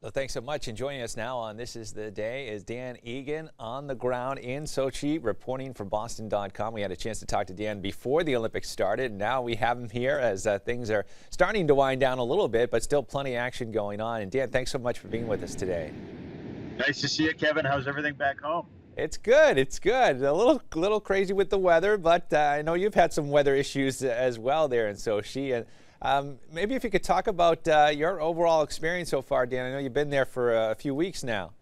Well, thanks so much. And joining us now on This Is the Day is Dan Egan on the ground in Sochi, reporting for Boston.com. We had a chance to talk to Dan before the Olympics started. Now we have him here as things are starting to wind down a little bit, but still plenty of action going on. And Dan, thanks so much for being with us today. Nice to see you, Kevin. How's everything back home? It's good. It's good. A little crazy with the weather, but I know you've had some weather issues as well there in Sochi. And maybe if you could talk about your overall experience so far, Dan. I know you've been there for a few weeks now.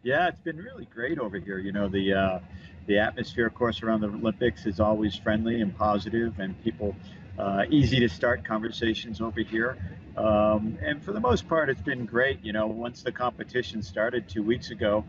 Yeah, it's been really great over here. You know, the atmosphere, of course, around the Olympics is always friendly and positive, and people easy to start conversations over here. And for the most part, it's been great. You know, once the competition started 2 weeks ago,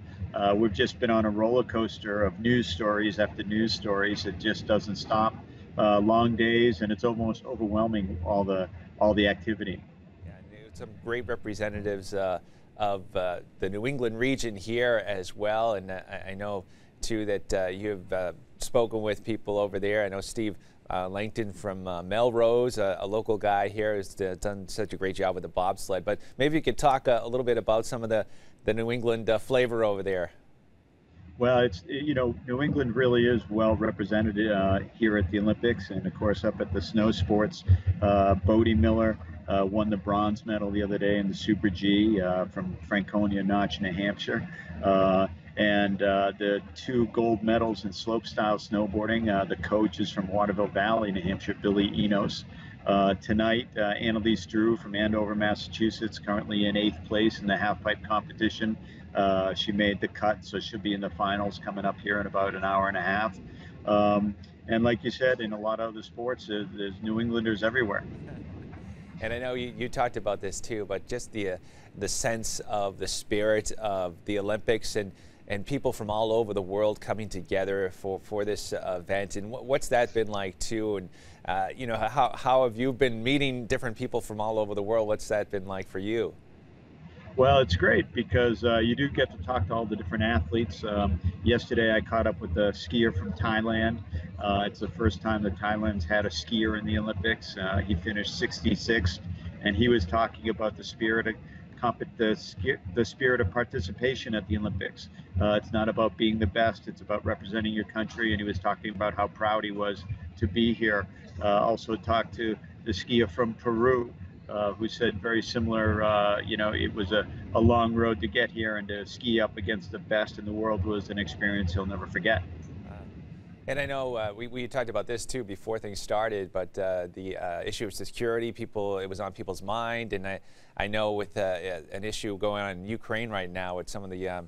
we've just been on a roller coaster of news stories after news stories. It just doesn't stop. Long days, and it's almost overwhelming, all the activity. Yeah, some great representatives of the New England region here as well, and I know too that you've spoken with people over there. I know Steve Langton from Melrose, a local guy here, has done such a great job with the bobsled. But maybe you could talk a little bit about some of the New England flavor over there. Well, New England really is well represented here at the Olympics, and of course up at the snow sports. Bodie Miller won the bronze medal the other day in the Super G from Franconia Notch, New Hampshire. And the 2 gold medals in slopestyle snowboarding. The coach is from Waterville Valley, New Hampshire, Billy Enos. Tonight, Annalise Drew from Andover, Massachusetts, currently in 8th place in the halfpipe competition. She made the cut, so she'll be in the finals coming up here in about an hour and a half. And like you said, in a lot of other sports, there's New Englanders everywhere. And I know you talked about this too, but just the sense of the spirit of the Olympics and people from all over the world coming together for this event. And what's that been like too? And how have you been meeting different people from all over the world? What's that been like for you? Well, it's great because you do get to talk to all the different athletes. Yesterday, I caught up with a skier from Thailand. It's the first time that Thailand's had a skier in the Olympics. He finished 66th, and he was talking about the spirit of participation at the Olympics. It's not about being the best; it's about representing your country. And he was talking about how proud he was to be here. Also talked to the skier from Peru, who said very similar. It was a long road to get here, and to ski up against the best in the world was an experience he'll never forget. And I know we talked about this too before things started, but the issue of security, it was on people's mind. And I know with an issue going on in Ukraine right now with some of the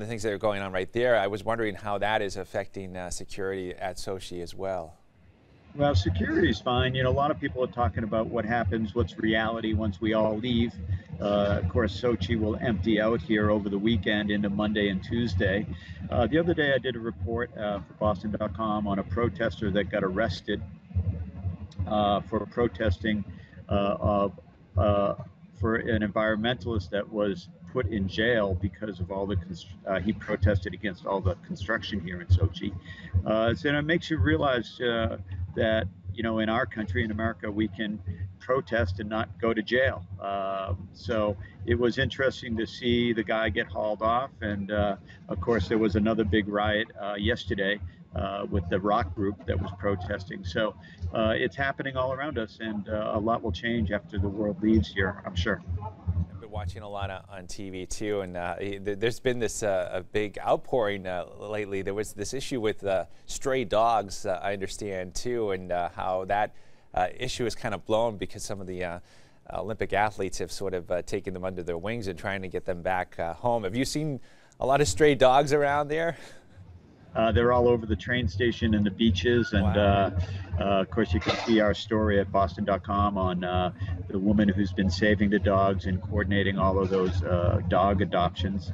things that are going on right there, I was wondering how that is affecting security at Sochi as well. Well, security is fine. You know, a lot of people are talking about what's reality once we all leave. Of course, Sochi will empty out here over the weekend into Monday and Tuesday. The other day I did a report for Boston.com on a protester that got arrested for protesting for an environmentalist that was put in jail because of all he protested against all the construction here in Sochi. So it makes you realize that, in our country, in America, we can protest and not go to jail. So it was interesting to see the guy get hauled off. And of course, there was another big riot yesterday with the rock group that was protesting. So it's happening all around us, and a lot will change after the world leaves here, I'm sure. Watching a lot on TV too, and there's been this a big outpouring lately. There was this issue with stray dogs, I understand too, and how that issue is kind of blown because some of the Olympic athletes have sort of taken them under their wings and trying to get them back home. Have you seen a lot of stray dogs around there? They're all over the train station and the beaches, and wow. Of course you can see our story at Boston.com on the woman who's been saving the dogs and coordinating all of those dog adoptions,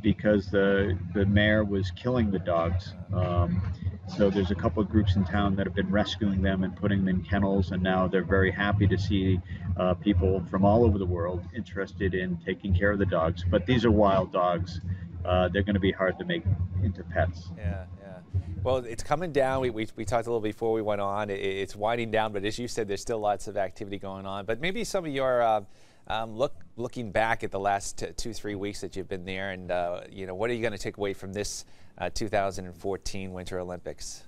because the mayor was killing the dogs. So there's a couple of groups in town that have been rescuing them and putting them in kennels, and now they're very happy to see people from all over the world interested in taking care of the dogs. But these are wild dogs. They're going to be hard to make into pets. Yeah. Well, it's coming down. We talked a little before we went on. It's winding down, but as you said, there's still lots of activity going on. But maybe some of your looking back at the last 2-3 weeks that you've been there, and what are you going to take away from this 2014 Winter Olympics?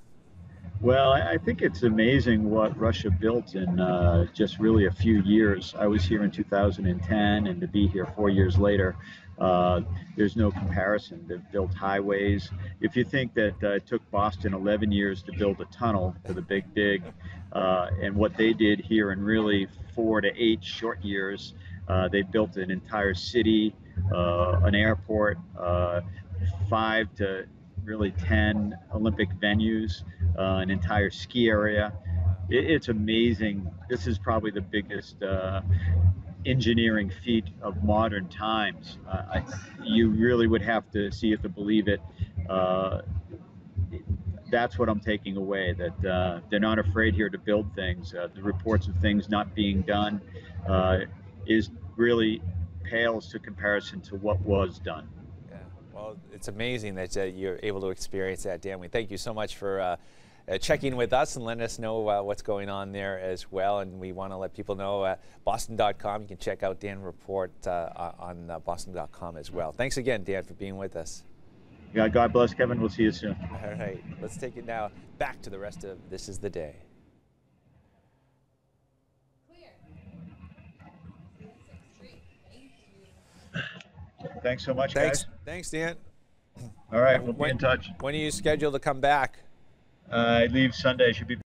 Well, I think it's amazing what Russia built in just really a few years. I was here in 2010, and to be here 4 years later, there's no comparison. They've built highways. If you think that it took Boston 11 years to build a tunnel for the Big Dig, and what they did here in really 4 to 8 short years, they built an entire city, an airport, 5 to really 10 Olympic venues, an entire ski area. It's amazing. This is probably the biggest engineering feat of modern times. You really would have to see it to believe it. That's what I'm taking away, that they're not afraid here to build things. The reports of things not being done is really pales to comparison to what was done. Well, it's amazing that you're able to experience that, Dan. We thank you so much for checking with us and letting us know what's going on there as well. And we want to let people know Boston.com. You can check out Dan's report on Boston.com as well. Thanks again, Dan, for being with us. Yeah, God bless, Kevin. We'll see you soon. All right, let's take it now back to the rest of This Is the Day. Thanks so much, guys. Thanks, Dan. All right, we'll be in touch. When are you scheduled to come back? I leave Sunday. Should be